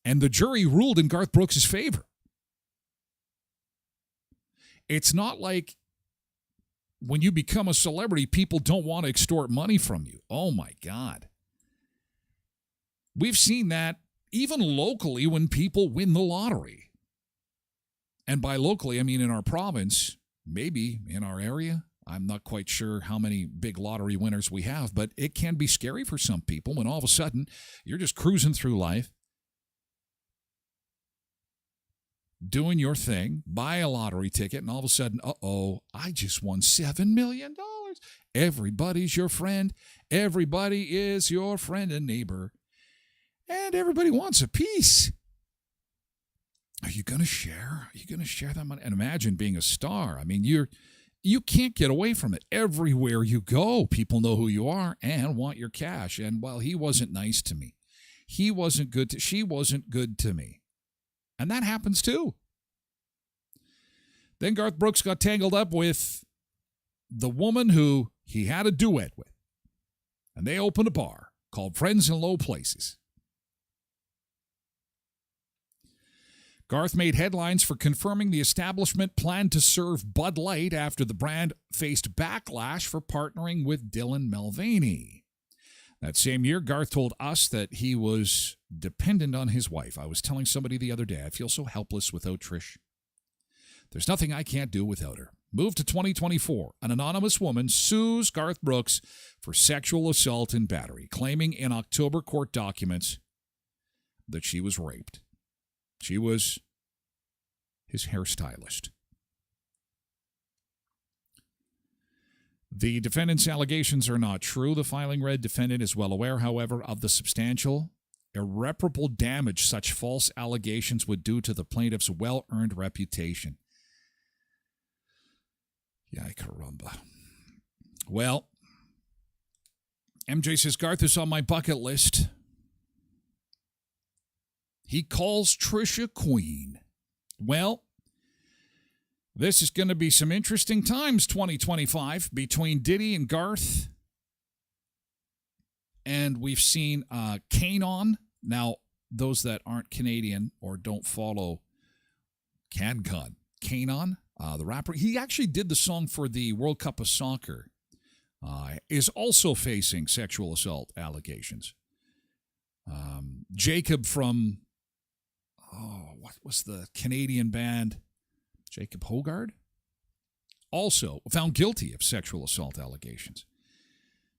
and the jury ruled in Garth Brooks' favor. It's not like when you become a celebrity, people don't want to extort money from you. Oh, my God. We've seen that even locally when people win the lottery. And by locally, I mean in our province. Maybe in our area. I'm not quite sure how many big lottery winners we have, but it can be scary for some people when all of a sudden you're just cruising through life, doing your thing, buy a lottery ticket, and all of a sudden, I just won $7 million. Everybody's your friend. Everybody is your friend and neighbor. And everybody wants a piece. Are you going to share? Are you going to share that money? And imagine being a star. I mean, you can't get away from it. Everywhere you go, people know who you are and want your cash. And, well, he wasn't nice to me. She wasn't good to me. And that happens too. Then Garth Brooks got tangled up with the woman who he had a duet with. and they opened a bar called Friends in Low Places. Garth made headlines for confirming the establishment planned to serve Bud Light after the brand faced backlash for partnering with Dylan Mulvaney. That same year, Garth told us that he was dependent on his wife. I was telling somebody the other day, I feel so helpless without Trish. There's nothing I can't do without her. Move to 2024. An anonymous woman sues Garth Brooks for sexual assault and battery, claiming in October court documents that she was raped. She was his hairstylist. The defendant's allegations are not true. The filing read, defendant is well aware, however, of the substantial, irreparable damage such false allegations would do to the plaintiff's well-earned reputation. Yay, caramba. Well, MJ says, Garth is on my bucket list. He calls Trisha queen. Well, this is going to be some interesting times, 2025, between Diddy and Garth. And we've seen Kanon. Now, those that aren't Canadian or don't follow CanCon, Kanon, the rapper, he actually did the song for the World Cup of Soccer, is also facing sexual assault allegations. Jacob from, what was the Canadian band? Jacob Hogard? Also found guilty of sexual assault allegations.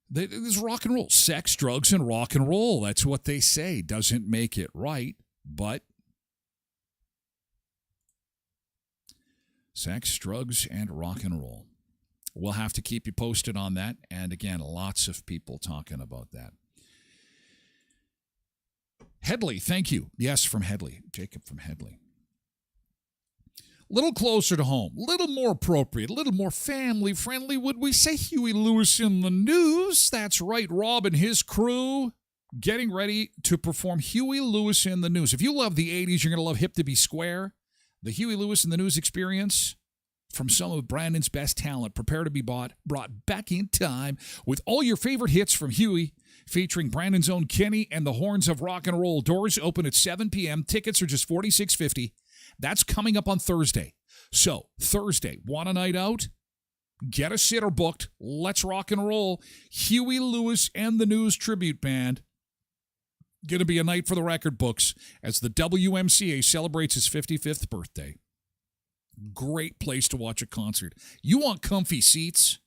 There's rock and roll. Sex, drugs, and rock and roll. That's what they say. Doesn't make it right, but sex, drugs, and rock and roll. We'll have to keep you posted on that. And again, lots of people talking about that. Headley, thank you. Yes, from Headley. Jacob from Headley. Little closer to home, little more appropriate, a little more family-friendly, would we say? Huey Lewis in the news. That's right, Rob and his crew getting ready to perform Huey Lewis in the news. If you love the 80s, you're going to love Hip to Be Square. The Huey Lewis in the News experience from some of Brandon's best talent. Prepare to be brought back in time with all your favorite hits from Huey, featuring Brandon's own Kenny and the Horns of Rock and Roll. Doors open at 7 p.m. Tickets are just $46.50. That's coming up on Thursday. So, Thursday, want a night out? Get a sitter booked. Let's rock and roll. Huey Lewis and the News Tribute Band. Going to be a night for the record books as the WMCA celebrates its 55th birthday. Great place to watch a concert. You want comfy seats?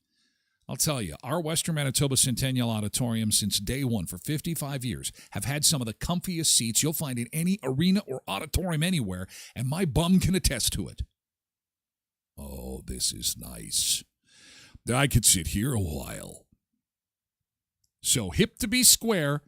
I'll tell you, our Western Manitoba Centennial Auditorium since day one for 55 years have had some of the comfiest seats you'll find in any arena or auditorium anywhere, and my bum can attest to it. Oh, this is nice. I could sit here a while. So, Hip to Be Square,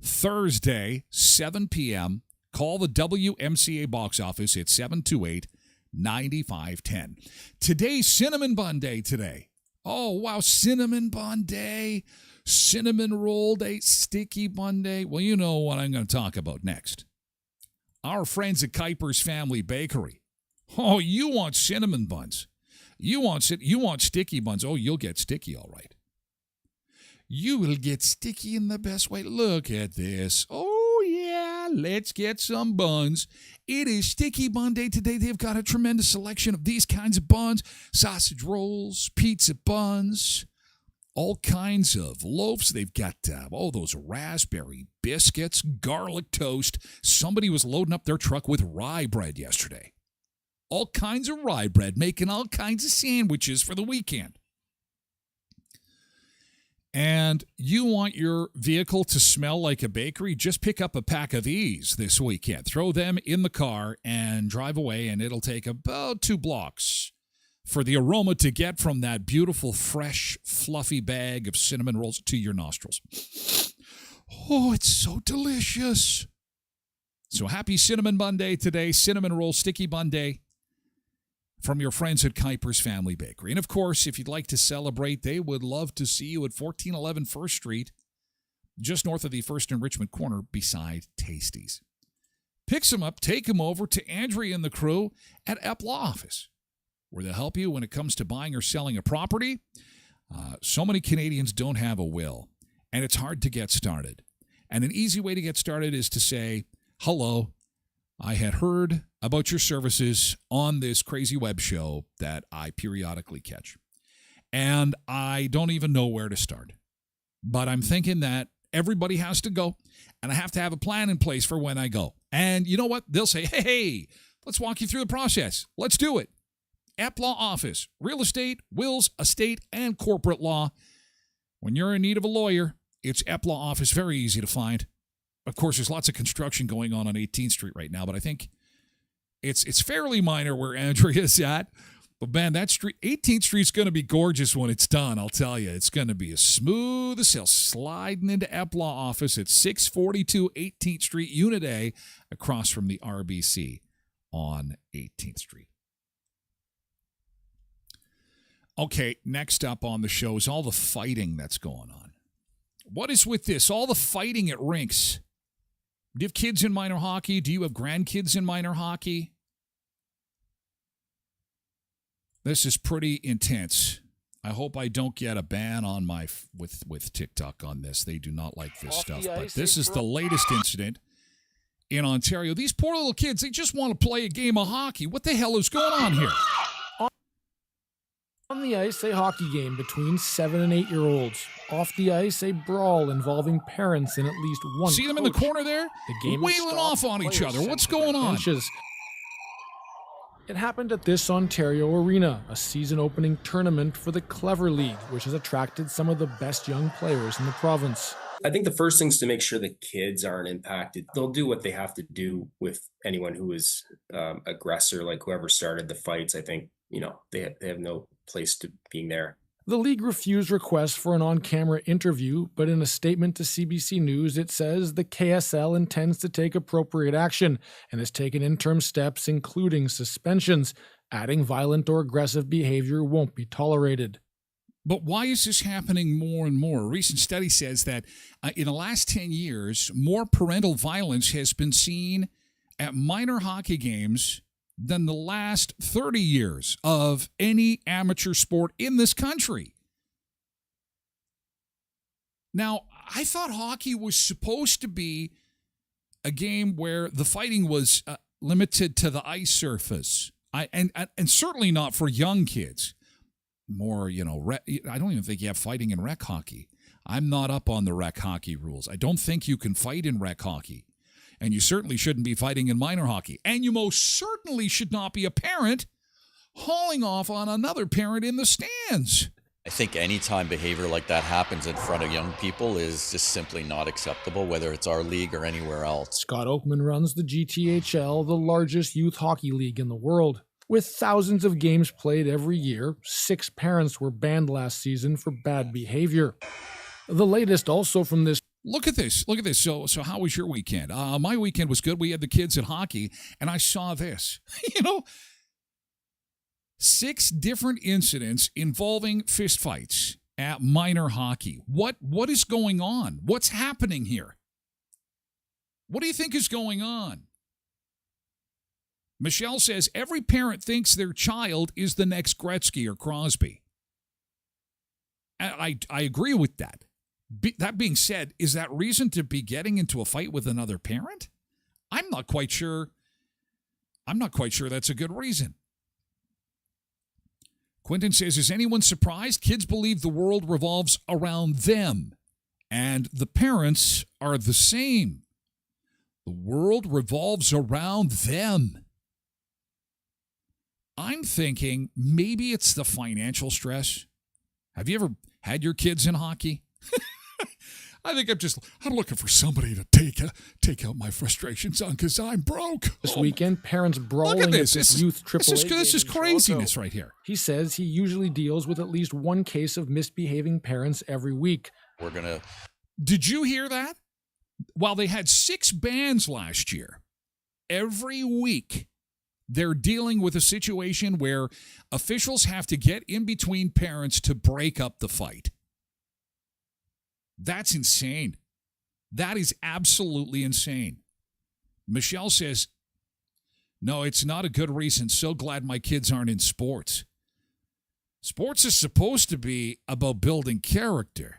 Thursday, 7 p.m. Call the WMCA box office at 728-9510. Today's Cinnamon Bun Day today. Oh, wow, Cinnamon Bun Day, Cinnamon Roll Day, Sticky Bun Day. Well, you know what I'm going to talk about next. Our friends at Kuiper's Family Bakery. Oh, you want cinnamon buns. You want sticky buns. Oh, you'll get sticky, all right. You will get sticky in the best way. Look at this. Oh, yeah, let's get some buns. It is Sticky Bun Day today. They've got a tremendous selection of these kinds of buns, sausage rolls, pizza buns, all kinds of loaves. They've got, those raspberry biscuits, garlic toast. Somebody was loading up their truck with rye bread yesterday. All kinds of rye bread, making all kinds of sandwiches for the weekend. And you want your vehicle to smell like a bakery? Just pick up a pack of these this weekend. Throw them in the car and drive away, and it'll take about 2 blocks for the aroma to get from that beautiful, fresh, fluffy bag of cinnamon rolls to your nostrils. Oh, it's so delicious. So happy Cinnamon Bun Day today. Cinnamon Roll Sticky Bun Day from your friends at Kuiper's Family Bakery. And, of course, if you'd like to celebrate, they would love to see you at 1411 First Street, just north of the First and Richmond corner beside Tasties. Pick them up, take them over to Andrea and the crew at Epp Law Office, where they'll help you when it comes to buying or selling a property. So many Canadians don't have a will. and it's hard to get started. And an easy way to get started is to say, hello, I had heard about your services on this crazy web show that I periodically catch. And I don't even know where to start. But I'm thinking that everybody has to go, and I have to have a plan in place for when I go. And you know what? They'll say, hey, let's walk you through the process. Let's do it. Ep Law Office, real estate, wills, estate, and corporate law. When you're in need of a lawyer, it's Ep Law Office, very easy to find. Of course, there's lots of construction going on 18th Street right now, but I think it's fairly minor where Andrea's at. But man, that street, 18th Street's going to be gorgeous when it's done, I'll tell you. It's going to be as smooth as hell. Sliding into Ep Law Office at 642 18th Street, Unit A, across from the RBC on 18th Street. Okay, next up on the show is all the fighting that's going on. What is with this? All the fighting at rinks. Do you have kids in minor hockey? Do you have grandkids in minor hockey? This is pretty intense. I hope I don't get a ban on my with TikTok on this. They do not like this stuff. But this is the latest incident in Ontario. These poor little kids, they just want to play a game of hockey. What the hell is going on here? On the ice, a hockey game between 7 and 8-year-olds. Off the ice, a brawl involving parents and at least one See them in the corner there? The game wailing off on each other. What's going on? It happened at this Ontario arena, a season-opening tournament for the Clever League, which has attracted some of the best young players in the province. I think the first thing is to make sure the kids aren't impacted. They'll do what they have to do with anyone who is aggressor, like whoever started the fights. I think, they have no place to being there. The league refused requests for an on-camera interview, but in a statement to CBC News, it says the KSL intends to take appropriate action and has taken interim steps, including suspensions, adding violent or aggressive behavior won't be tolerated. But why is this happening more and more? A recent study says that in the last 10 years, more parental violence has been seen at minor hockey games than the last 30 years of any amateur sport in this country. Now, I thought hockey was supposed to be a game where the fighting was limited to the ice surface, and certainly not for young kids. More, I don't even think you have fighting in rec hockey. I'm not up on the rec hockey rules. I don't think you can fight in rec hockey. And you certainly shouldn't be fighting in minor hockey. And you most certainly should not be a parent hauling off on another parent in the stands. I think anytime behavior like that happens in front of young people is just simply not acceptable, whether it's our league or anywhere else. Scott Oakman runs the GTHL, the largest youth hockey league in the world. With thousands of games played every year, 6 parents were banned last season for bad behavior. The latest also from this. Look at this. So how was your weekend? My weekend was good. We had the kids at hockey, and I saw this. 6 different incidents involving fistfights at minor hockey. What is going on? What's happening here? What do you think is going on? Michelle says every parent thinks their child is the next Gretzky or Crosby. I agree with that. That being said, is that reason to be getting into a fight with another parent? I'm not quite sure that's a good reason. Quentin says, is anyone surprised? Kids believe the world revolves around them, and the parents are the same. The world revolves around them. I'm thinking maybe it's the financial stress. Have you ever had your kids in hockey? I think I'm looking for somebody to take out my frustrations on because I'm broke. This weekend, parents brawling at this youth AAA. This is craziness right here. He says he usually deals with at least one case of misbehaving parents every week. Did you hear that? While they had 6 bans last year, every week they're dealing with a situation where officials have to get in between parents to break up the fight. That's insane. That is absolutely insane. Michelle says, no, it's not a good reason. So glad my kids aren't in sports. Sports is supposed to be about building character.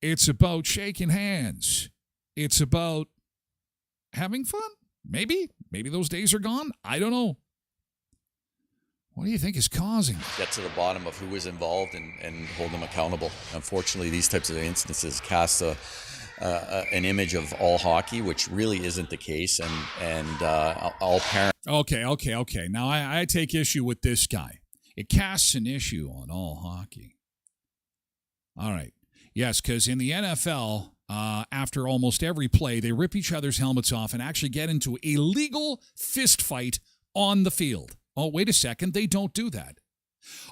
It's about shaking hands. It's about having fun. Maybe those days are gone. I don't know. What do you think is causing it? Get to the bottom of who is involved and hold them accountable. Unfortunately, these types of instances cast an image of all hockey, which really isn't the case, and all parents. Okay. Now, I take issue with this guy. It casts an issue on all hockey. All right. Yes, because in the NFL, after almost every play, they rip each other's helmets off and actually get into a legal fist fight on the field. Oh, wait a second. They don't do that.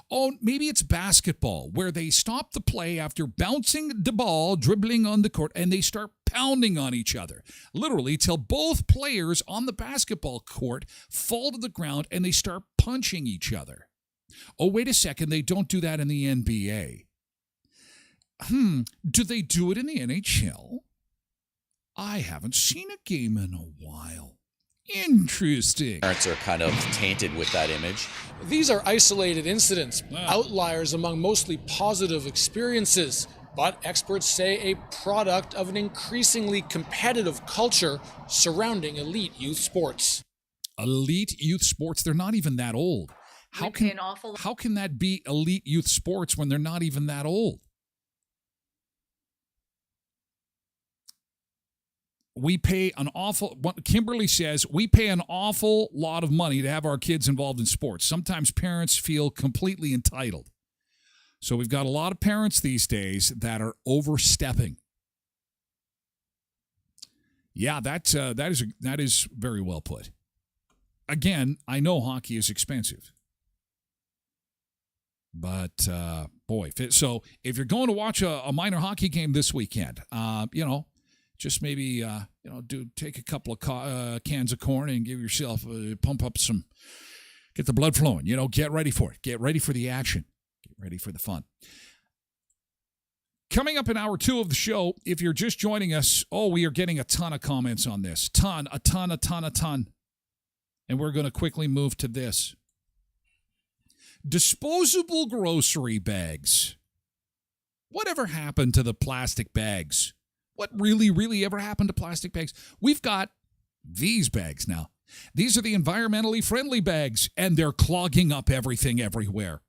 Oh, maybe it's basketball where they stop the play after bouncing the ball, dribbling on the court, and they start pounding on each other. Literally till both players on the basketball court fall to the ground and they start punching each other. Oh, wait a second. They don't do that in the NBA. Do they do it in the NHL? I haven't seen a game in a while. Interesting. Parents are kind of tainted with that image. These are isolated incidents, outliers among mostly positive experiences, but experts say a product of an increasingly competitive culture surrounding elite youth sports. Elite youth sports? They're not even that old. How can that be elite youth sports when they're not even that old? We pay an awful, Kimberly says, we pay an awful lot of money to have our kids involved in sports. Sometimes parents feel completely entitled. So we've got a lot of parents these days that are overstepping. Yeah, that is very well put. Again, I know hockey is expensive. But, boy, so if you're going to watch a minor hockey game this weekend, just maybe, take a couple of cans of corn and give yourself, pump up get the blood flowing, get ready for it. Get ready for the action. Get ready for the fun. Coming up in hour 2 of the show, if you're just joining us, we are getting a ton of comments on this. A ton. And we're going to quickly move to this. Disposable grocery bags. Whatever happened to the plastic bags? What really ever happened to plastic bags? We've got these bags now. These are the environmentally friendly bags, and they're clogging up everything everywhere.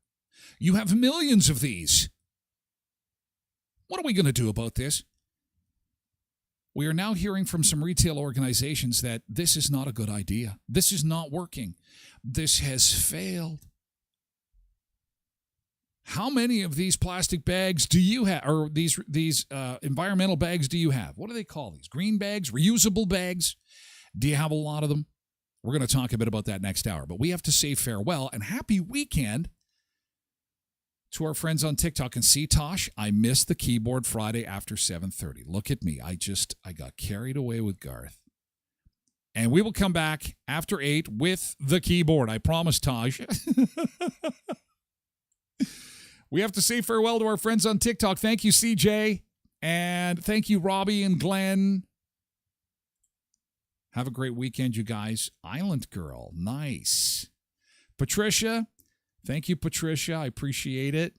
You have millions of these. What are we going to do about this? We are now hearing from some retail organizations that this is not a good idea. This is not working. This has failed. How many of these plastic bags do you have, or these environmental bags do you have? What do they call these? Green bags? Reusable bags? Do you have a lot of them? We're going to talk a bit about that next hour, but we have to say farewell and happy weekend to our friends on TikTok. And see, Tosh, I missed the Keyboard Friday after 7:30. Look at me. I got carried away with Garth. And we will come back after 8 with the keyboard. I promise, Tosh. We have to say farewell to our friends on TikTok. Thank you, CJ. And thank you, Robbie and Glenn. Have a great weekend, you guys. Island Girl, nice. Patricia, thank you, Patricia. I appreciate it.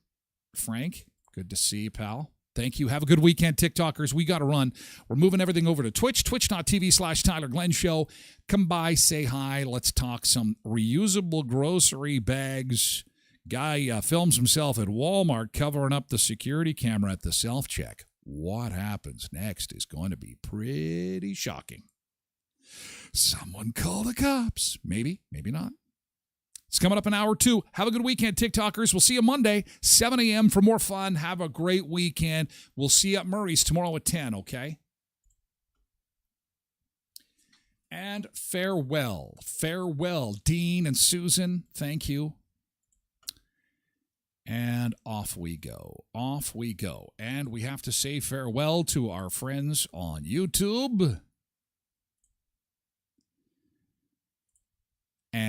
Frank, good to see you, pal. Thank you. Have a good weekend, TikTokers. We got to run. We're moving everything over to Twitch, twitch.tv/Tyler Glen Show. Come by, say hi. Let's talk some reusable grocery bags. Guy films himself at Walmart covering up the security camera at the self-check. What happens next is going to be pretty shocking. Someone call the cops. Maybe, maybe not. It's coming up in hour 2. Have a good weekend, TikTokers. We'll see you Monday, 7 a.m. for more fun. Have a great weekend. We'll see you at Murray's tomorrow at 10, okay? And farewell. Farewell, Dean and Susan. Thank you. And off we go. Off we go. And we have to say farewell to our friends on YouTube. And